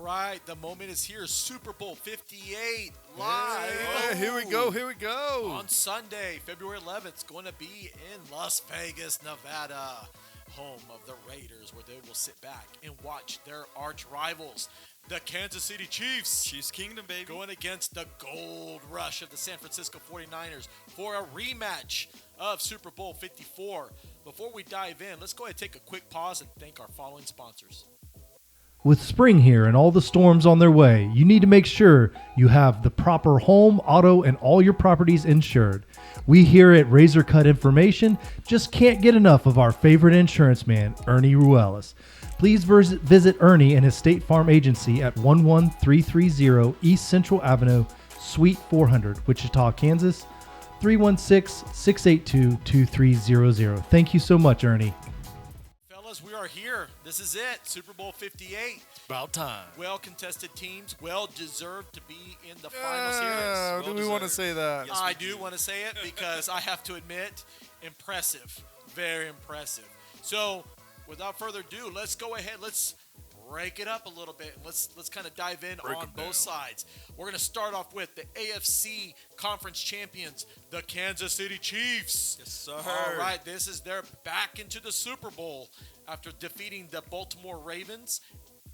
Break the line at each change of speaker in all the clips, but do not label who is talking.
right, the moment is here. Super Bowl 58 live.
Hey, here we go.
On Sunday, February 11th, it's going to be in Las Vegas, Nevada, home of the Raiders, where they will sit back and watch their arch rivals, the Kansas City Chiefs.
Chiefs Kingdom, baby.
Going against the gold rush of the San Francisco 49ers for a rematch of Super Bowl 54. Before we dive in, let's go ahead and take a quick pause and thank our following sponsors.
With spring here and all the storms on their way, you need to make sure you have the proper home, auto, and all your properties insured. We here at Razor Cut Information just can't get enough of our favorite insurance man, Ernie Ruelas. Please visit Ernie and his State Farm agency at 11330 East Central Avenue, Suite 400, Wichita, Kansas, 316-682-2300. Thank you so much, Ernie.
Fellas, we are here. This is it. Super Bowl 58.
About time.
Well-contested teams, well-deserved to be in the finals here.
Do we want to say that?
Yes, I do want to say it because I have to admit, impressive. Very impressive. So, without further ado, let's go ahead. Let's break it up a little bit. Let's kind of dive in on both sides. We're going to start off with the AFC Conference champions, the Kansas City Chiefs.
Yes, sir.
All right, this is their back into the Super Bowl after defeating the Baltimore Ravens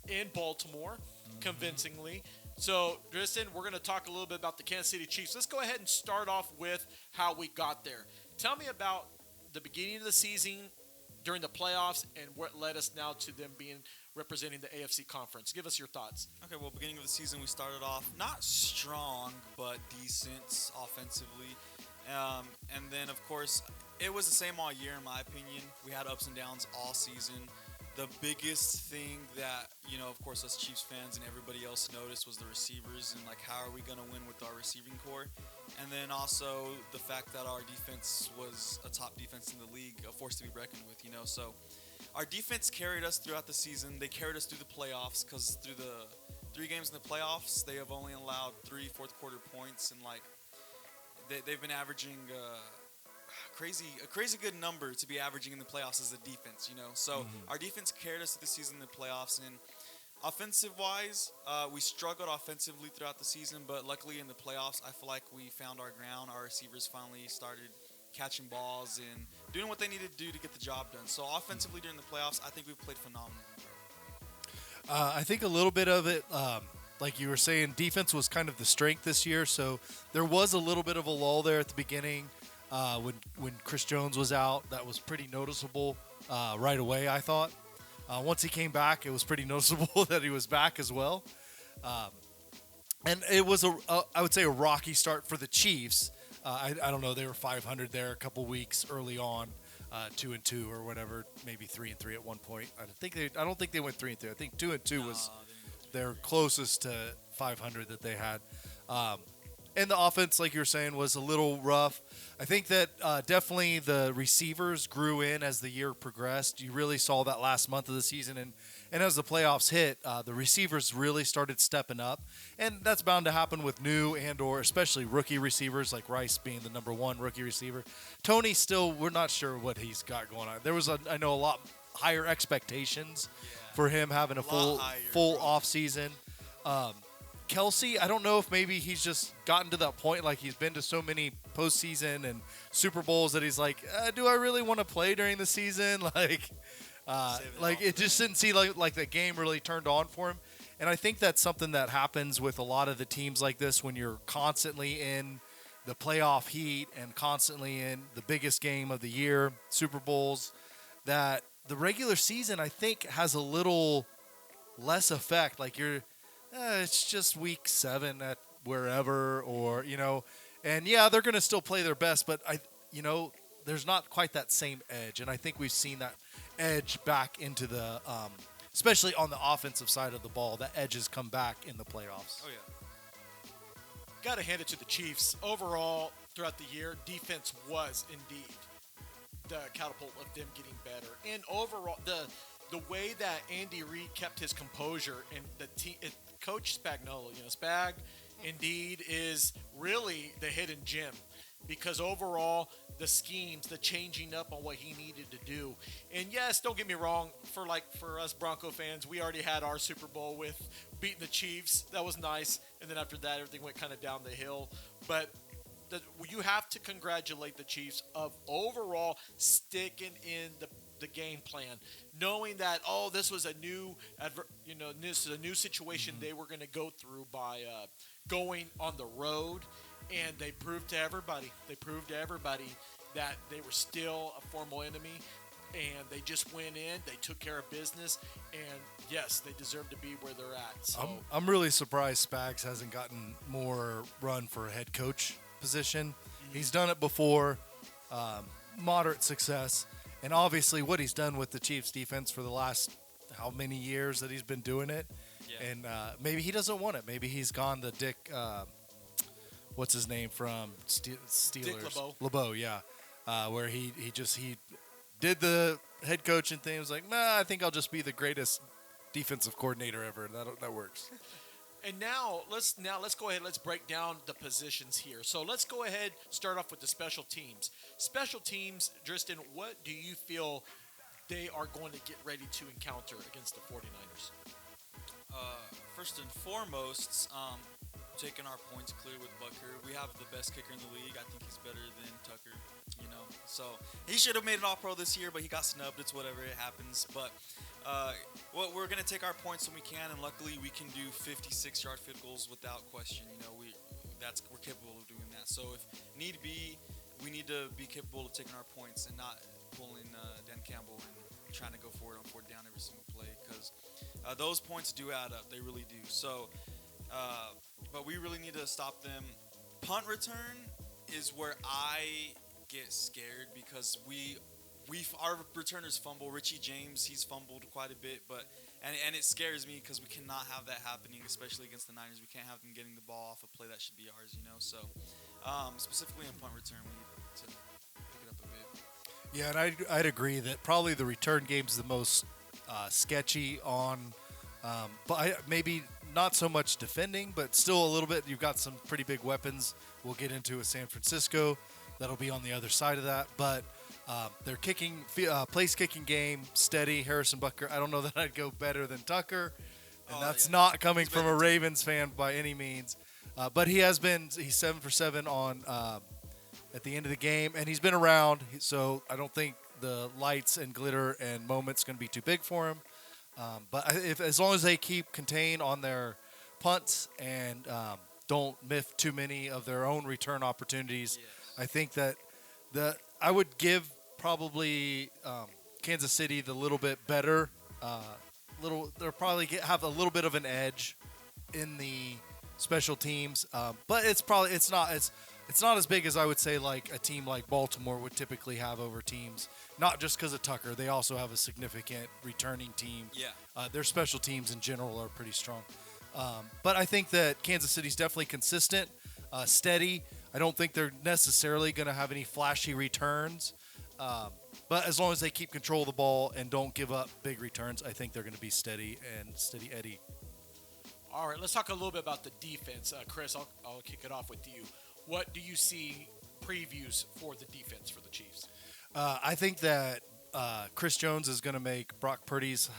in Baltimore convincingly. So, Tristan, we're going to talk a little bit about the Kansas City Chiefs. Let's go ahead and start off with how we got there. Tell me about the beginning of the season during the playoffs and what led us now to them being representing the AFC Conference. Give us your thoughts.
Okay, well, beginning of the season, we started off not strong, but decent offensively. And then, of course, it was the same all year, in my opinion. We had ups and downs all season. The biggest thing that, of course, us Chiefs fans and everybody else noticed was the receivers and, how are we going to win with our receiving core? And then also the fact that our defense was a top defense in the league, a force to be reckoned with, So our defense carried us throughout the season. They carried us through the playoffs because through the 3 games in the playoffs, they have only allowed 3 fourth-quarter points. And, they've been averaging a crazy good number to be averaging in the playoffs as a defense, So our defense carried us through the season in the playoffs. And offensive-wise, we struggled offensively throughout the season, but luckily in the playoffs, I feel like we found our ground. Our receivers finally started catching balls and doing what they needed to do to get the job done. So offensively during the playoffs, I think we've played phenomenally.
I think a little bit of it, like you were saying, defense was kind of the strength this year. So there was a little bit of a lull there at the beginning when Chris Jones was out. That was pretty noticeable right away, I thought. Once he came back, it was pretty noticeable that he was back as well. And it was, I would say, a rocky start for the Chiefs. I don't know. They were 500 there a couple weeks early on, 2-2 or whatever, maybe 3-3 at one point. I don't think they went 3-3. I think 2-2 was their closest to 500 that they had. And the offense, like you were saying, was a little rough. I think that definitely the receivers grew in as the year progressed. You really saw that last month of the season. And as the playoffs hit, the receivers really started stepping up. And that's bound to happen with new and or especially rookie receivers, like Rice being the number 1 rookie receiver. Tony still, we're not sure what he's got going on. There was, I know, a lot higher expectations for him having a full off season. Kelsey, I don't know if maybe he's just gotten to that point, like he's been to so many postseason and Super Bowls that he's like, do I really want to play during the season? It just didn't seem like the game really turned on for him. And I think that's something that happens with a lot of the teams like this when you're constantly in the playoff heat and constantly in the biggest game of the year, Super Bowls, that the regular season, I think, has a little less effect. Like it's just week 7 at wherever and they're going to still play their best, but there's not quite that same edge. And I think we've seen that edge back into the, especially on the offensive side of the ball, that edge has come back in the playoffs.
Oh, yeah.
Got to hand it to the Chiefs. Overall, throughout the year, defense was indeed the catapult of them getting better. And overall, the way that Andy Reid kept his composure and the team, Coach Spagnuolo, Spag, indeed, is really the hidden gem. because overall the schemes, the changing up on what he needed to do. And yes, don't get me wrong, for us Bronco fans, we already had our Super Bowl with beating the Chiefs. That was nice. And then after that, everything went kind of down the hill. But you have to congratulate the Chiefs of overall sticking in the game plan, knowing that this was a new this is a new situation they were going to go through by going on the road, and they proved to everybody that they were still a formal enemy, and they just went in, they took care of business, and yes, they deserve to be where they're at. So
I'm really surprised Spags hasn't gotten more run for a head coach position. He's done it before, moderate success, and obviously what he's done with the Chiefs defense for the last how many years that he's been doing it. Yeah. And maybe he doesn't want it. Maybe he's gone the Dick, what's his name from Steelers?
Dick
LeBeau, yeah, where he did the head coaching thing. He was like, nah, I think I'll just be the greatest defensive coordinator ever. That works.
And now let's go ahead. Let's break down the positions here. So let's go ahead. Start off with the special teams. Special teams, Tristan. What do you feel they are going to get ready to encounter against the 49ers?
First and foremost, taking our points clear with Butker. We have the best kicker in the league. I think he's better than Tucker. So he should have made an All-Pro this year, but he got snubbed. It's whatever, it happens. But we're going to take our points when we can, and luckily we can do 56-yard field goals without question. We're capable of doing that. So if need be, we need to be capable of taking our points and not pulling Dan Campbell and trying to go for it on fourth down every single play, because those points do add up. They really do. So, but we really need to stop them. Punt return is where I get scared, because our returners fumble. Richie James, he's fumbled quite a bit, and it scares me because we cannot have that happening, especially against the Niners. We can't have them getting the ball off a play that should be ours, So, specifically in punt return, we need to pick it up a bit.
Yeah, and I'd agree that probably the return game's the most sketchy on, but maybe not so much defending, but still a little bit. You've got some pretty big weapons. We'll get into a San Francisco. That'll be on the other side of that. But their place kicking game, steady. Harrison Butker, I don't know that I'd go better than Tucker. And that's not coming from a Ravens fan by any means. But he's 7 for 7 on at the end of the game, and he's been around. So I don't think the lights and glitter and moments going to be too big for him. But as long as they keep contained on their punts and don't miss too many of their own return opportunities, I think that I would give probably Kansas City the little bit better. They'll probably have a little bit of an edge in the special teams, but it's not as big as I would say like a team like Baltimore would typically have over teams. Not just because of Tucker, they also have a significant returning team. Yeah, their special teams in general are pretty strong. But I think that Kansas City's definitely consistent, steady. I don't think they're necessarily going to have any flashy returns. But as long as they keep control of the ball and don't give up big returns, I think they're going to be steady Eddie.
All right, let's talk a little bit about the defense. Chris, I'll kick it off with you. What do you see previews for the defense for the Chiefs?
I think that Chris Jones is going to make Brock Purdy's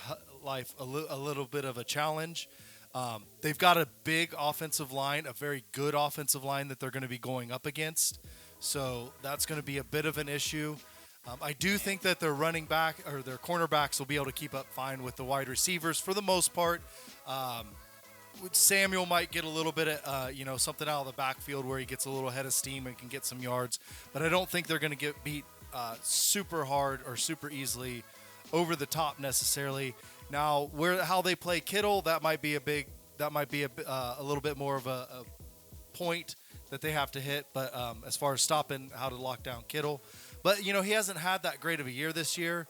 life a little bit of a challenge. They've got a big offensive line, a very good offensive line that they're going to be going up against. So that's going to be a bit of an issue. I do think that their running back or their cornerbacks will be able to keep up fine with the wide receivers for the most part. Samuel might get a little bit of, something out of the backfield where he gets a little head of steam and can get some yards. But I don't think they're going to get beat super hard or super easily over the top necessarily. Now, how they play Kittle, that might be a little bit more of a point that they have to hit. But as far as stopping how to lock down Kittle, but he hasn't had that great of a year this year.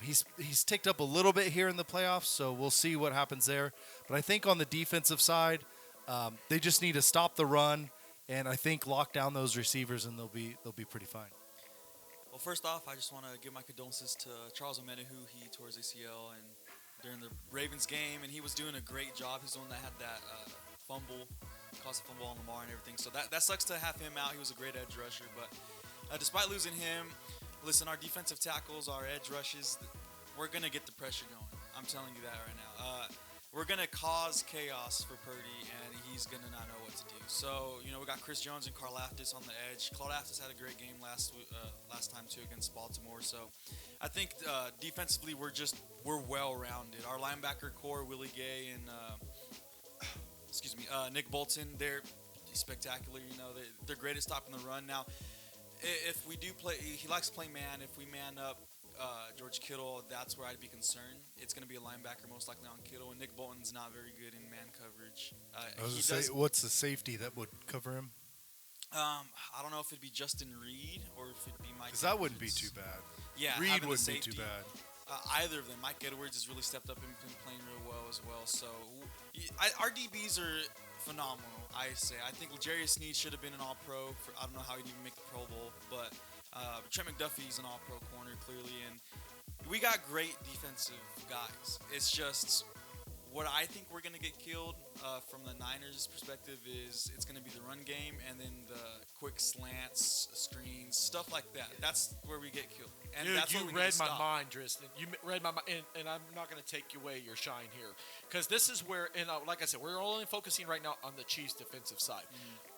He's ticked up a little bit here in the playoffs, so we'll see what happens there. But I think on the defensive side, they just need to stop the run, and I think lock down those receivers, and they'll be pretty fine.
Well, first off, I just want to give my condolences to Charles Omenihu. He tore his ACL and during the Ravens game, and he was doing a great job. He's the one that had that caused a fumble on Lamar and everything. So that sucks to have him out. He was a great edge rusher, but despite losing him, listen, our defensive tackles, our edge rushes, we're gonna get the pressure going. I'm telling you that right now. We're gonna cause chaos for Purdy, and he's gonna not know what to do. So we got Chris Jones and Karlaftis on the edge. Karlaftis had a great game last time too against Baltimore. So I think defensively we're well rounded. Our linebacker core, Willie Gay and Nick Bolton, they're spectacular. They're great at stopping the run. Now, if we do play, he likes to play man. If we man up George Kittle, that's where I'd be concerned. It's going to be a linebacker most likely on Kittle, and Nick Bolton's not very good in man coverage.
What's the safety that would cover him?
I don't know if it'd be Justin Reed or if it'd be Mike.
Because that wouldn't be too bad.
Yeah,
Reed wouldn't be too bad.
Either of them. Mike Edwards has really stepped up and been playing real well as well. So our DBs are phenomenal, I say. I think L'Jarius Sneed should have been an All-Pro. I don't know how he'd even make the Pro Bowl, but Trent McDuffie's an All-Pro corner, clearly, and we got great defensive guys. It's just what I think we're going to get killed from the Niners' perspective is it's going to be the run game and then the quick slants, screens, stuff like that. That's where we get killed. And
Dude,
that's
you
what we
read
need to
my
stop.
mind, Tristan. You read my mind, and I'm not going to take away your shine here. Because this is where, and like I said, we're only focusing right now on the Chiefs' defensive side.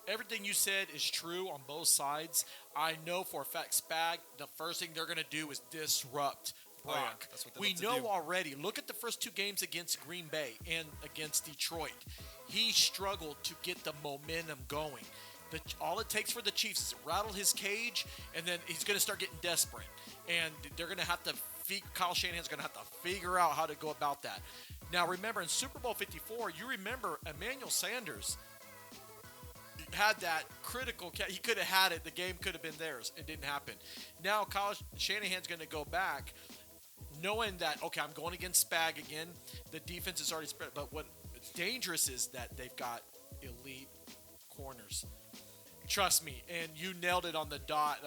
Everything you said is true on both sides. I know for a fact, Spag, the first thing they're going to do is disrupt Brock.
Oh, yeah. That's what they
We
love to
know
do.
already. Look at the first two games against Green Bay and against Detroit. He struggled to get the momentum going. All it takes for the Chiefs is to rattle his cage, and then he's going to start getting desperate. And they're going to have to Kyle Shanahan's going to have to figure out how to go about that. Now, remember, in Super Bowl 54, you remember Emmanuel Sanders had that critical he could have had it. The game could have been theirs. It didn't happen. Now, Kyle Shanahan's going to go back knowing that, okay, I'm going against Spag again. The defense is already spread. But what's dangerous is that they've got elite corners. Trust me, and you nailed it on the dot,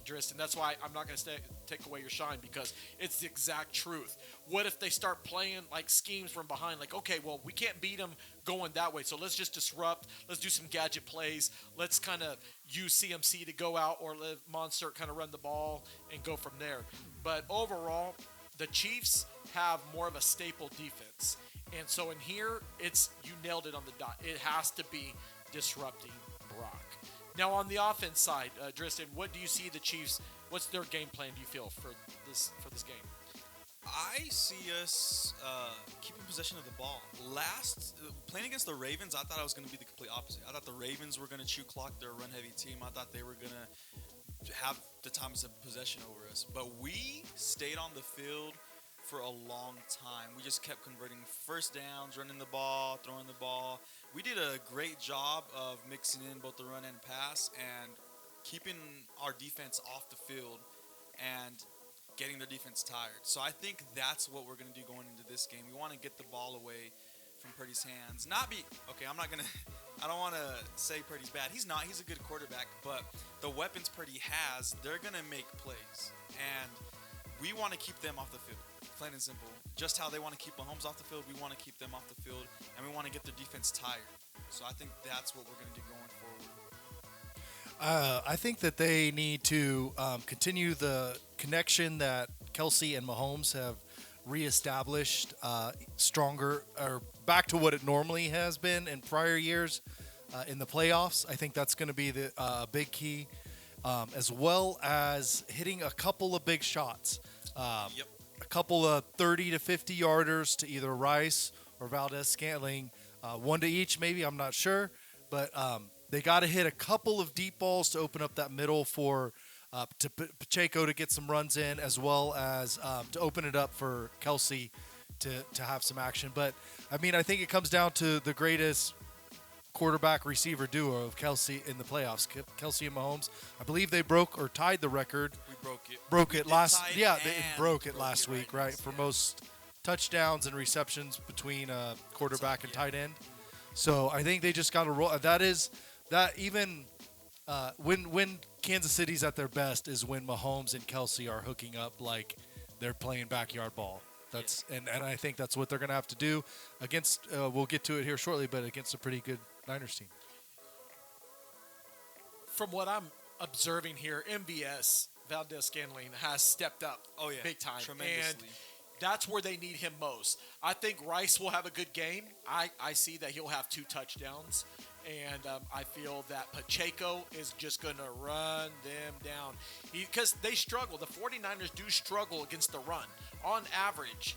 Tristan. That's why I'm not going to take away your shine, because it's the exact truth. What if they start playing like schemes from behind? Like, okay, well, we can't beat them going that way, so let's just disrupt. Let's do some gadget plays. Let's kind of use CMC to go out, or let Monster kind of run the ball and go from there. But overall, the Chiefs have more of a staple defense. And so in here, you nailed it on the dot. It has to be disrupting Brock. Now, on the offense side, Tristan, what do you see the Chiefs? What's their game plan, do you feel, for this game?
I see us keeping possession of the ball. Playing against the Ravens, I thought I was going to be the complete opposite. I thought the Ravens were going to chew clock. They're a run-heavy team. I thought they were going to have the time of possession over us. But we stayed on the field for a long time. We just kept converting first downs, running the ball, throwing the ball. We did a great job of mixing in both the run and pass and keeping our defense off the field and getting their defense tired. So I think that's what we're going to do going into this game. We want to get the ball away from Purdy's hands. I don't want to say Purdy's bad. He's not. He's a good quarterback. But the weapons Purdy has, they're going to make plays. And we want to keep them off the field. Plain and simple. Just how they want to keep Mahomes off the field, we want to keep them off the field, and we want to get their defense tired. So I think that's what we're going to do going forward.
I think that they need to continue the connection that Kelsey and Mahomes have reestablished, stronger, or back to what it normally has been in prior years in the playoffs. I think that's going to be the big key, as well as hitting a couple of big shots.
Yep.
A couple of 30 to 50 yarders to either Rice or Valdez-Scantling, one to each maybe, I'm not sure, but they got to hit a couple of deep balls to open up that middle for Pacheco to get some runs in, as well as to open it up for Kelsey to have some action. But I mean, I think it comes down to the greatest quarterback receiver duo of Kelsey in the playoffs. Kelsey and Mahomes, I believe they broke or tied the record.
We broke it.
Broke it last.
tied
Yeah,
and
they broke it last
right
week, right?
now,
For
yeah.
most touchdowns and receptions between quarterback and
yeah.
tight end. So I think they just got to roll. That even when Kansas City's at their best is when Mahomes and Kelsey are hooking up like they're playing backyard ball. And I think that's what they're going to have to do against. We'll get to it here shortly, but against a pretty good Niners team.
From what I'm observing here, MVS Valdez-Scantling has stepped up big time.
Tremendously.
And that's where they need him most. I think Rice will have a good game. I see that he'll have 2 touchdowns. And I feel that Pacheco is just going to run them down. Because they struggle. The 49ers do struggle against the run. On average,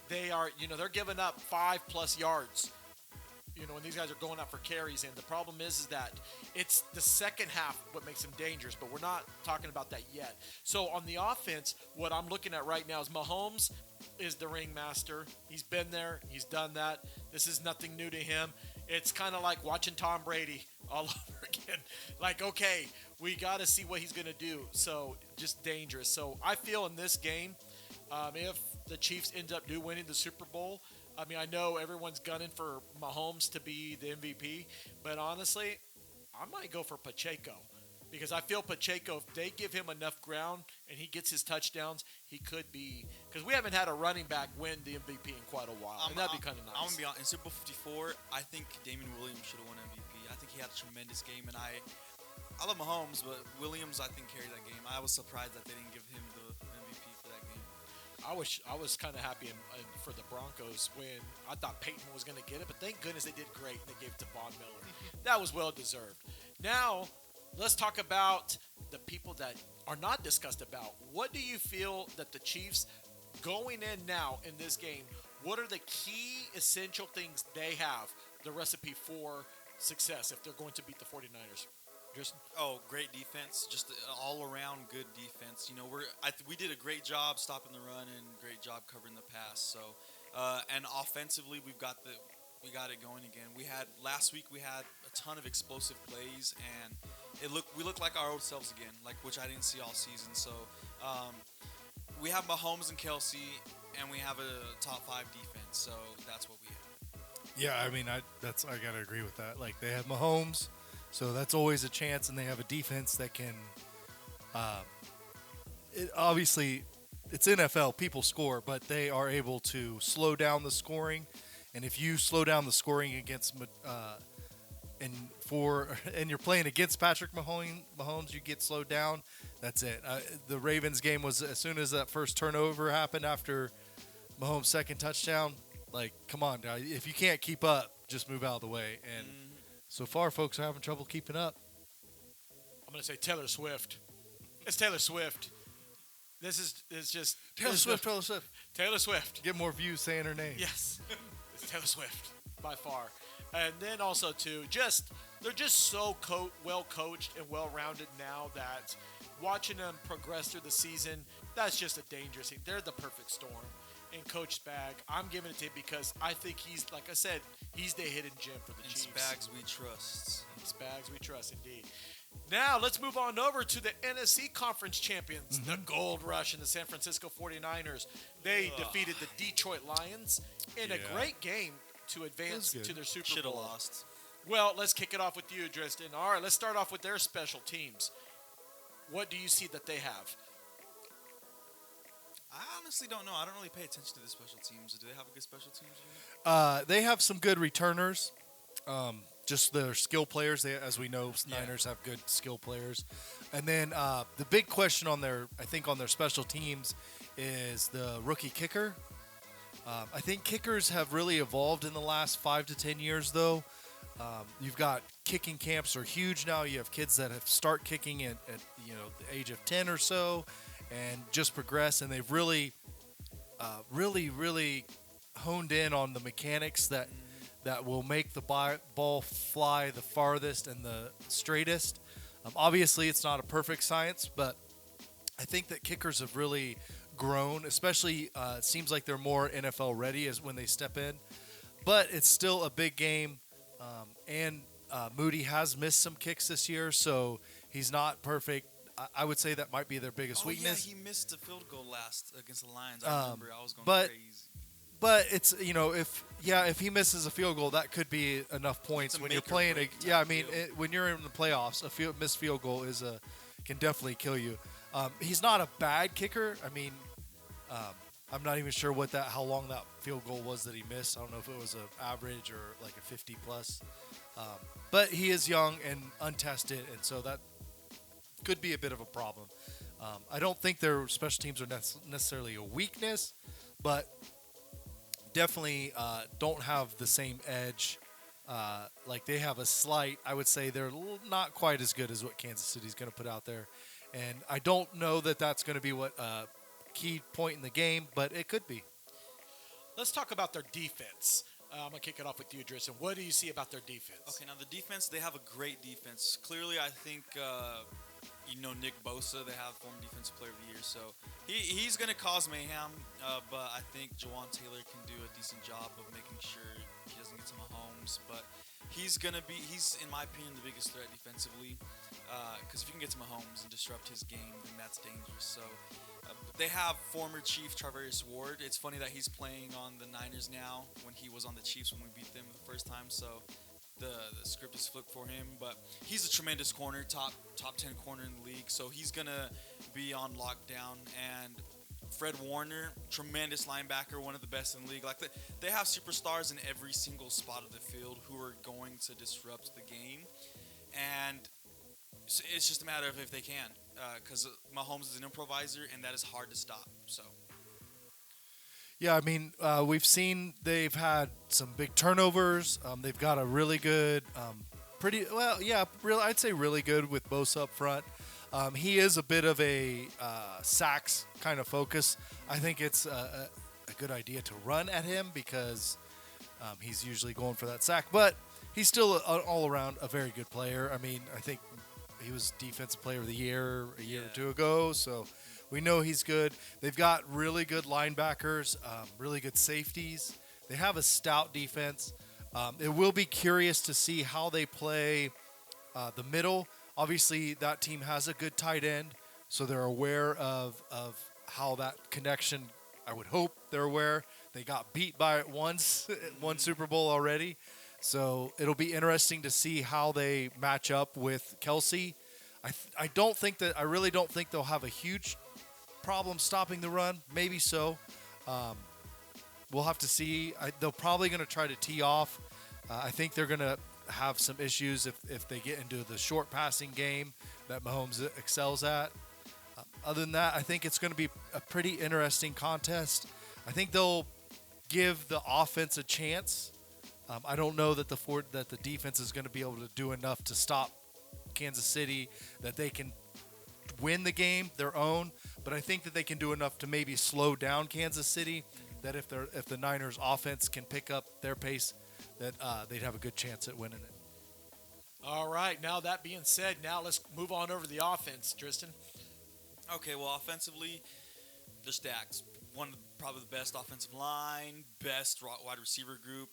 they're giving up 5+ yards. When these guys are going out for carries. And the problem is that it's the second half what makes them dangerous. But we're not talking about that yet. So on the offense, what I'm looking at right now is Mahomes is the ringmaster. He's been there. He's done that. This is nothing new to him. It's kind of like watching Tom Brady all over again. Like, okay, we got to see what he's going to do. So just dangerous. So I feel in this game, if the Chiefs end up winning the Super Bowl, I mean, I know everyone's gunning for Mahomes to be the MVP, but honestly, I might go for Pacheco. Because I feel Pacheco, if they give him enough ground and he gets his touchdowns, he could be. Because we haven't had a running back win the MVP in quite a while. And that'd be kind of nice.
I'm going to be honest. In Super Bowl 54, I think Damian Williams should have won MVP. I think he had a tremendous game. And I love Mahomes, but Williams, I think, carried that game. I was surprised that they didn't give him the MVP for that game.
I was kind of happy for the Broncos when I thought Peyton was going to get it. But thank goodness they did great and they gave it to Von Miller. That was well-deserved. Now, let's talk about the people that are not discussed about. What do you feel that the Chiefs going in now in this game, what are the key essential things they have, the recipe for success if they're going to beat the 49ers? Justin?
Oh, great defense. Just all-around good defense. We did a great job stopping the run and great job covering the pass. So, and offensively, we got it going again. Last week we had a ton of explosive plays, and we looked like our old selves again, which I didn't see all season. So we have Mahomes and Kelsey, and we have a top 5 defense. So that's what we have.
Yeah, I mean, I gotta agree with that. Like, they have Mahomes, so that's always a chance, and they have a defense that can. Obviously, it's NFL. People score, but they are able to slow down the scoring. And if you slow down the scoring against and you're playing against Patrick Mahomes, you get slowed down. That's it. The Ravens game was as soon as that first turnover happened after Mahomes' second touchdown. Like, come on, now, if you can't keep up, just move out of the way. And so far, folks are having trouble keeping up.
I'm going to say Taylor Swift. It's Taylor Swift. It's just
Taylor Swift.
Taylor Swift.
Get more views saying her name.
Yes, it's Taylor Swift by far. And then also too, they're just so well coached and well rounded now that watching them progress through the season, that's just a dangerous thing. They're the perfect storm. And Coach Spag, I'm giving it to him because I think he's, like I said, he's the hidden gem for the Chiefs.
Spags we trust.
Spags we trust, indeed. Now, let's move on over to the NFC Conference champions, the Gold Rush and the San Francisco 49ers. They defeated the Detroit Lions in a great game to advance to their Super Bowl.
Should have lost.
Well, let's kick it off with you, Tristan. All right, let's start off with their special teams. What do you see that they have?
I honestly don't know. I don't really pay attention to the special teams. Do they have a good special teams unit?
They have some good returners. Just their skill players. As we know, Niners have good skill players. And then the big question on their special teams is the rookie kicker. I think kickers have really evolved in the last 5 to 10 years, though. You've got kicking camps are huge now. You have kids that have start kicking at the age of 10 or so, and just progress. And they've really honed in on the mechanics that will make the ball fly the farthest and the straightest. Obviously, it's not a perfect science, but I think that kickers have really grown, especially it seems like they're more NFL ready as when they step in. But it's still a big game, and Moody has missed some kicks this year, so he's not perfect. I would say that might be their biggest weakness.
Yeah, he missed a field goal last against the Lions. I remember. I was going crazy.
But it's if he misses a field goal, that could be enough points when you're playing. When you're in the playoffs, a missed field goal can definitely kill you. He's not a bad kicker. I mean, I'm not even sure how long that field goal was that he missed. I don't know if it was an average or like a 50 plus. But he is young and untested, and so that could be a bit of a problem. I don't think their special teams are necessarily a weakness, but definitely don't have the same edge. Like they have a slight, I would say they're not quite as good as what Kansas City's going to put out there. And I don't know that that's going to be what key point in the game, but it could be.
Let's talk about their defense. I'm going to kick it off with you, Tristan. What do you see about their defense?
Okay, now the defense, they have a great defense. Clearly, I think, Nick Bosa, they have former defensive player of the year, so he's going to cause mayhem, but I think Jawan Taylor can do a decent job of making sure he doesn't get to Mahomes, but he's, in my opinion, the biggest threat defensively, because if you can get to Mahomes and disrupt his game, then that's dangerous. So they have former Chief Charvarius Ward. It's funny that he's playing on the Niners now when he was on the Chiefs when we beat them the first time, so the script is flipped for him. But he's a tremendous corner, top 10 corner in the league, so he's going to be on lockdown. And Fred Warner, tremendous linebacker, one of the best in the league. Like they have superstars in every single spot of the field who are going to disrupt the game, and it's just a matter of if they can, because Mahomes is an improviser, and that is hard to stop. So,
yeah, I mean, we've seen they've had some big turnovers. They've got a really good, I'd say really good with Bosa up front. He is a bit of a sacks kind of focus. I think it's a good idea to run at him because he's usually going for that sack, but he's still all around a very good player. I mean, I think he was Defensive Player of the Year a year or two ago, so we know he's good. They've got really good linebackers, really good safeties. They have a stout defense. It will be curious to see how they play the middle. Obviously, that team has a good tight end, so they're aware of how that connection, I would hope they're aware. They got beat by it once, one Super Bowl already. So it'll be interesting to see how they match up with Kelsey. I really don't think they'll have a huge problem stopping the run. Maybe so. We'll have to see. They're probably going to try to tee off. I think they're going to have some issues if they get into the short passing game that Mahomes excels at. Other than that, I think it's going to be a pretty interesting contest. I think they'll give the offense a chance. I don't know that the defense is going to be able to do enough to stop Kansas City, that they can win the game their own, but I think that they can do enough to maybe slow down Kansas City, that if the Niners offense can pick up their pace, that they'd have a good chance at winning it.
All right, now that being said, now let's move on over to the offense, Tristan.
Okay, well, offensively, they're stacked. Probably the best offensive line, best wide receiver group,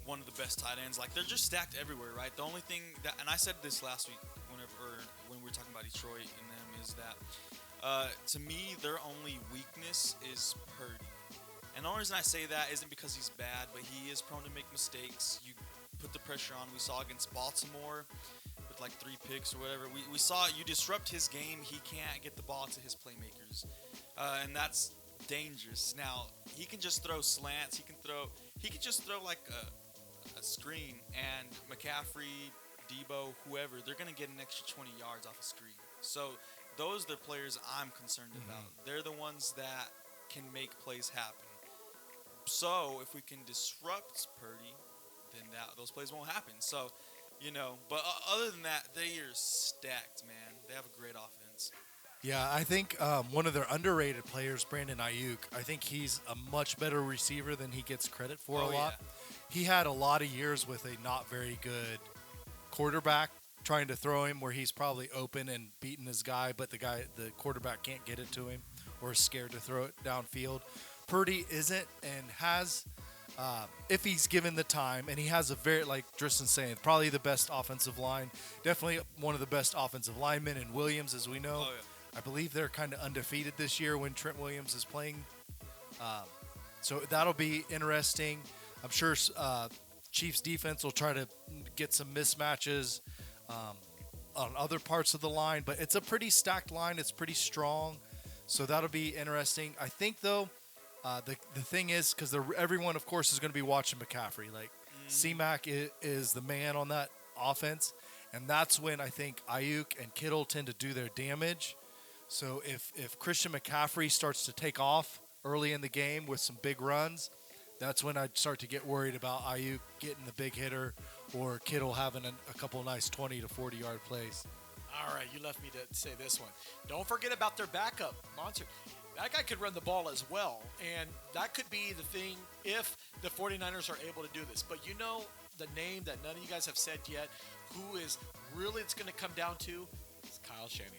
one of the best tight ends. Like, they're just stacked everywhere, right? The only thing and I said this last week when we were talking about Detroit and them, is that to me, their only weakness is Purdy. And the only reason I say that isn't because he's bad, but he is prone to make mistakes. You put the pressure on. We saw against Baltimore with like 3 picks or whatever. We saw you disrupt his game, he can't get the ball to his playmakers, and that's dangerous. Now he can just throw slants. He can just throw like a screen, and McCaffrey, Debo, whoever, they're gonna get an extra 20 yards off a screen. So those are the players I'm concerned about. They're the ones that can make plays happen. So if we can disrupt Purdy, then those plays won't happen. So, but other than that, they are stacked, man. They have a great offense.
Yeah, I think one of their underrated players, Brandon Ayuk, I think he's a much better receiver than he gets credit for a lot. Yeah. He had a lot of years with a not very good quarterback trying to throw him where he's probably open and beating his guy, but the quarterback can't get it to him or is scared to throw it downfield. Purdy isn't, and has, if he's given the time, and he has a very, like Tristan's saying, probably the best offensive line, definitely one of the best offensive linemen in Williams, as we know. Oh, yeah. I believe they're kind of undefeated this year when Trent Williams is playing. So that'll be interesting. I'm sure Chiefs defense will try to get some mismatches on other parts of the line, but it's a pretty stacked line. It's pretty strong, so that'll be interesting. I think, though, The thing is, because everyone, of course, is going to be watching McCaffrey. Like, C-Mac is the man on that offense, and that's when I think Ayuk and Kittle tend to do their damage. So if Christian McCaffrey starts to take off early in the game with some big runs, that's when I'd start to get worried about Ayuk getting the big hitter or Kittle having a couple nice 20 to 40-yard plays.
All right, you left me to say this one. Don't forget about their backup, Monster. That guy could run the ball as well, and that could be the thing if the 49ers are able to do this. But you know the name that none of you guys have said yet, who is really it's going to come down to, is Kyle Shanahan.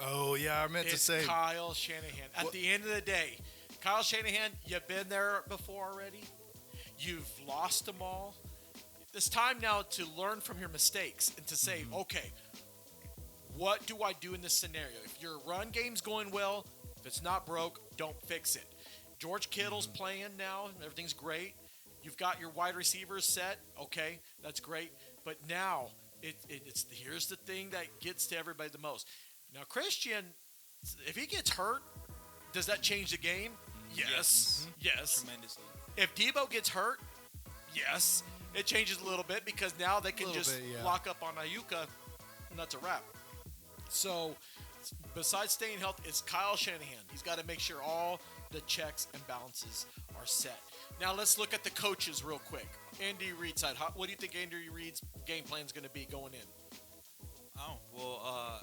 Oh, yeah, I meant to say.
Kyle Shanahan. At the end of the day, Kyle Shanahan, you've been there before already. You've lost them all. It's time now to learn from your mistakes and to say, okay, what do I do in this scenario? If your run game's going well, if it's not broke, don't fix it. George Kittle's playing now, and everything's great. You've got your wide receivers set. Okay, that's great. But now, here's the thing that gets to everybody the most. Now, Christian, if he gets hurt, does that change the game? Yes. Yes.
Tremendously.
If Debo gets hurt, yes. It changes a little bit because now they can just lock up on Ayuka, and that's a wrap. So, besides staying healthy, it's Kyle Shanahan. He's got to make sure all the checks and balances are set. Now, let's look at the coaches real quick. Andy Reid's side. What do you think Andy Reid's game plan is going to be going in?
Oh, well,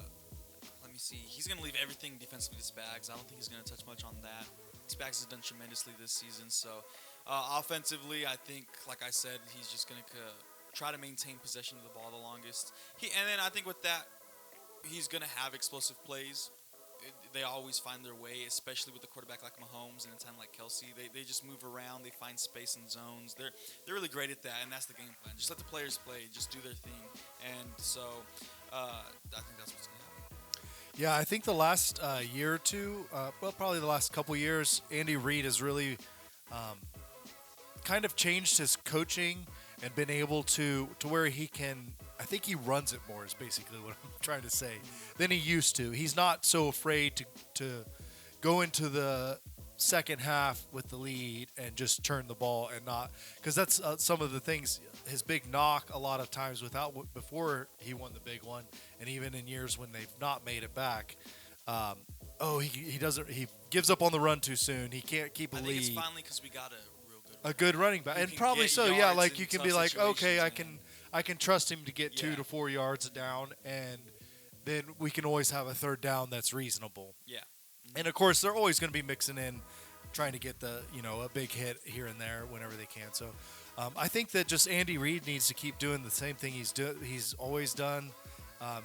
let me see. He's going to leave everything defensively to Spags. I don't think he's going to touch much on that. Spags has done tremendously this season. So, offensively, I think, like I said, he's just going to try to maintain possession of the ball the longest. And then I think with that, he's going to have explosive plays. They always find their way, especially with a quarterback like Mahomes and a time like Kelsey. They just move around. They find space in zones. They're really great at that, and that's the game plan. Just let the players play. Just do their thing. And so I think that's what's going to happen.
Yeah, I think the last year or two, probably the last couple years, Andy Reid has really kind of changed his coaching and been able to where he can – I think he runs it more is basically what I'm trying to say than he used to. He's not so afraid to go into the second half with the lead and just turn the ball and not – because that's some of the things – his big knock a lot of times before he won the big one and even in years when they've not made it back – he gives up on the run too soon. He can't keep a lead.
I think it's finally because we got
a good running back, and probably so. Yeah, like you can be like, okay, I can trust him to get 2 to 4 yards down, and then we can always have a third down that's reasonable.
Yeah,
and of course they're always going to be mixing in, trying to get a big hit here and there whenever they can. So I think that just Andy Reid needs to keep doing the same thing he's always done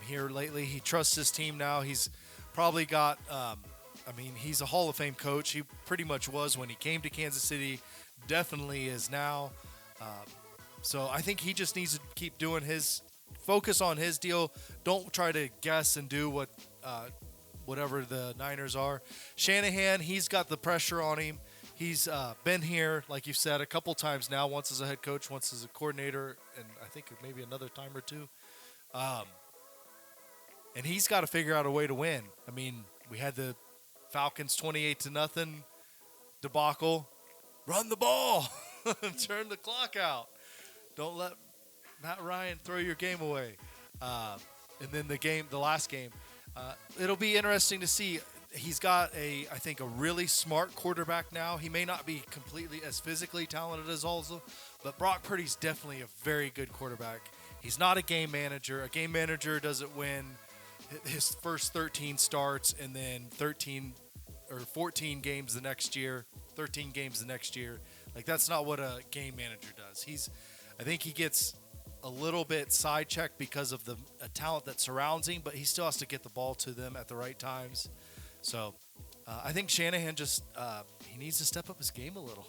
here lately. He trusts his team now. He's probably got. He's a Hall of Fame coach. He pretty much was when he came to Kansas City. Definitely is now. So I think he just needs to keep doing focus on his deal. Don't try to guess and do whatever the Niners are. Shanahan, he's got the pressure on him. He's been here, like you said, a couple times now, once as a head coach, once as a coordinator, and I think maybe another time or two. And he's got to figure out a way to win. I mean, we had the Falcons 28-0 debacle. Run the ball. Turn the clock out. Don't let Matt Ryan throw your game away. And then the last game, it'll be interesting to see. He's got I think a really smart quarterback now. He may not be completely as physically talented as also, but Brock Purdy's definitely a very good quarterback. He's not a game manager. A game manager doesn't win his first 13 starts and then 13 or 14 games the next year, 13 games the next year. Like, that's not what a game manager does. I think he gets a little bit sidechecked because of the talent that surrounds him, but he still has to get the ball to them at the right times. So I think Shanahan just he needs to step up his game a little.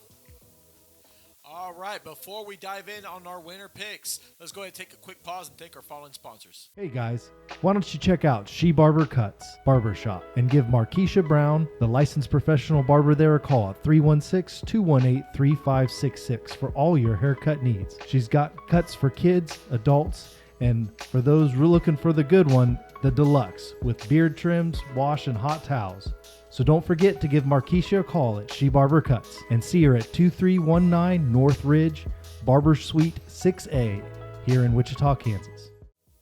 All right, before we dive in on our winner picks, let's go ahead and take a quick pause and thank our following sponsors.
Hey guys, why don't you check out She Barber Cuts Barbershop and give Markeisha Brown, the licensed professional barber there, a call at 316-218-3566 for all your haircut needs. She's got cuts for kids, adults, and for those looking for the good one, the Deluxe, with beard trims, wash, and hot towels. So don't forget to give Markeisha a call at She Barber Cuts and see her at 2319 North Ridge, Barber Suite 6A, here in Wichita, Kansas.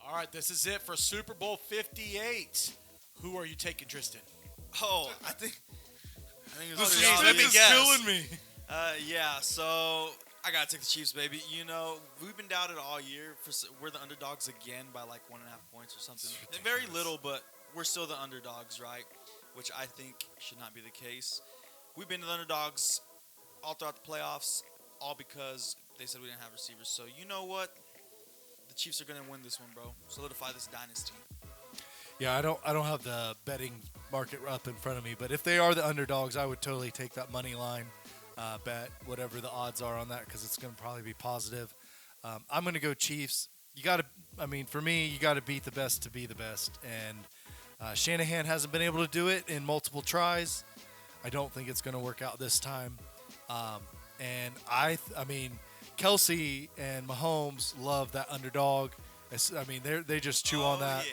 All right, this is it for Super Bowl 58. Who are you taking, Tristan?
Oh, I think
The
it's
suspense
Let me
is
guess.
killing me.
Yeah, so I gotta take the Chiefs, baby. You know, we've been doubted all year. We're the underdogs again by like 1.5 points or something. Very little, but we're still the underdogs, right? Which I think should not be the case. We've been the underdogs all throughout the playoffs, all because they said we didn't have receivers. So you know what? The Chiefs are gonna win this one, bro. Solidify this dynasty.
Yeah, I don't have the betting market up in front of me, but if they are the underdogs, I would totally take that money line bet, whatever the odds are on that, because it's going to probably be positive. I'm going to go Chiefs. For me, you got to beat the best to be the best, and Shanahan hasn't been able to do it in multiple tries. I don't think it's going to work out this time. And Kelsey and Mahomes love that underdog. They just chew on that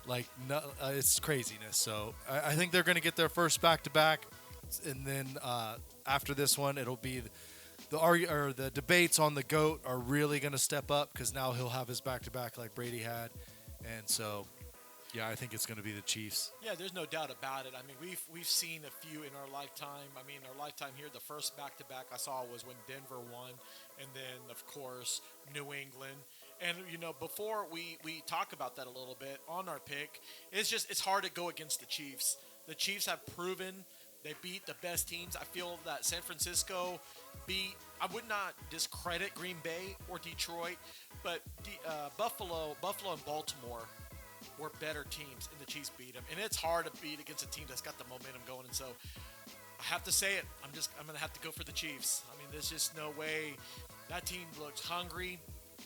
it's craziness. So I think they're going to get their first back-to-back, and then after this one, it'll be the debates on the GOAT are really going to step up, because now he'll have his back-to-back like Brady had, and so yeah, I think it's going to be the Chiefs.
Yeah, there's no doubt about it. I mean, we've seen a few in our lifetime. I mean, our lifetime here, the first back-to-back I saw was when Denver won, and then, of course, New England. And, before we talk about that a little bit on our pick, it's hard to go against the Chiefs. The Chiefs have proven they beat the best teams. I feel that San Francisco I would not discredit Green Bay or Detroit, but Buffalo and Baltimore were better teams, and the Chiefs beat them. And it's hard to beat against a team that's got the momentum going. And so I have to say it. I'm going to have to go for the Chiefs. I mean, there's just no way. That team looks hungry,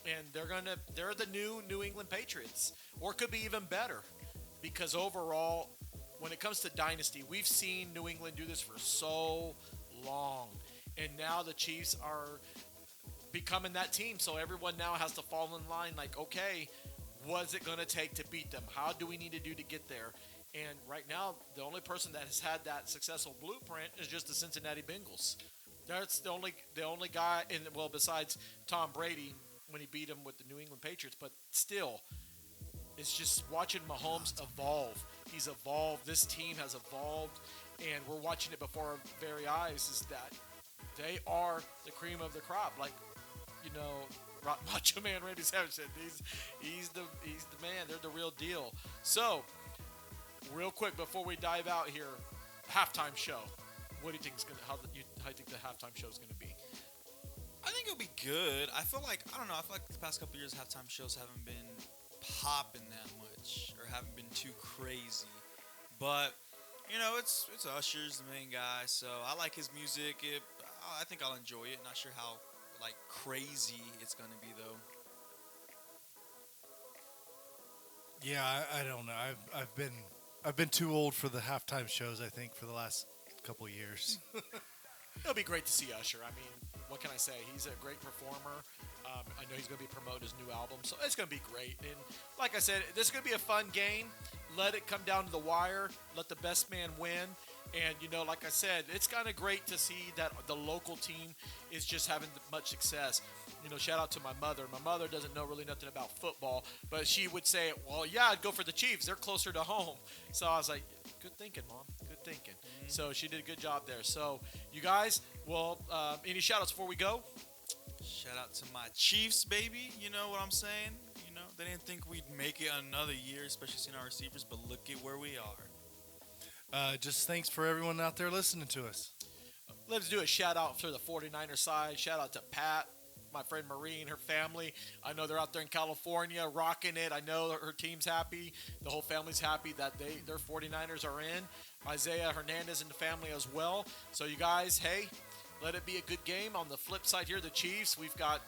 and they're the new New England Patriots, or it could be even better, because overall, when it comes to dynasty, we've seen New England do this for so long, and now the Chiefs are becoming that team. So everyone now has to fall in line like, okay, what's it going to take to beat them? How do we need to do to get there? And right now, the only person that has had that successful blueprint is just the Cincinnati Bengals. That's the only guy, besides Tom Brady when he beat him with the New England Patriots. But still, it's just watching Mahomes evolve. He's evolved. This team has evolved, and we're watching it before our very eyes. Is that they are the cream of the crop, like Macho Man Randy Savage said. He's the man. They're the real deal. So, real quick before we dive out here, halftime show. What do you think how do you think the halftime show is going to be?
I think it'll be good. I feel like the past couple of years halftime shows haven't been popping that much, or haven't been too crazy. But it's Usher's the main guy, so I like his music. I think I'll enjoy it. Not sure how crazy it's gonna be though.
Yeah, I don't know. I've been too old for the halftime shows, I think, for the last couple of years.
It'll be great to see Usher. I mean, what can I say? He's a great performer. I know he's going to be promoting his new album, so it's going to be great. And like I said, this is going to be a fun game. Let it come down to the wire. Let the best man win. And, like I said, it's kind of great to see that the local team is just having much success. Shout out to my mother. My mother doesn't know really nothing about football, but she would say, well, yeah, I'd go for the Chiefs. They're closer to home. So I was like, good thinking, Mom. Good thinking. Mm-hmm. So she did a good job there. So you guys, any shout-outs before we go?
Shout out to my Chiefs, baby. You know what I'm saying? They didn't think we'd make it another year, especially seeing our receivers, but look at where we are.
Just thanks for everyone out there listening to us.
Let's do a shout-out to the 49er side. Shout-out to Pat, my friend Marie and her family. I know they're out there in California rocking it. I know her team's happy. The whole family's happy that their 49ers are in. Isaiah Hernandez and the family as well. So you guys, hey, let it be a good game. On the flip side here, the Chiefs, we've got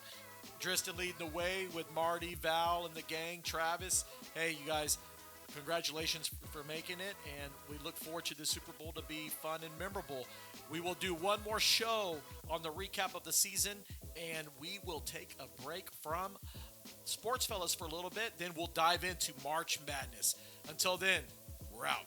Tristan leading the way with Marty, Val, and the gang, Travis. Hey, you guys, congratulations for making it, and we look forward to the Super Bowl to be fun and memorable. We will do one more show on the recap of the season, and we will take a break from Sportsfellas for a little bit. Then we'll dive into March Madness. Until then, we're out.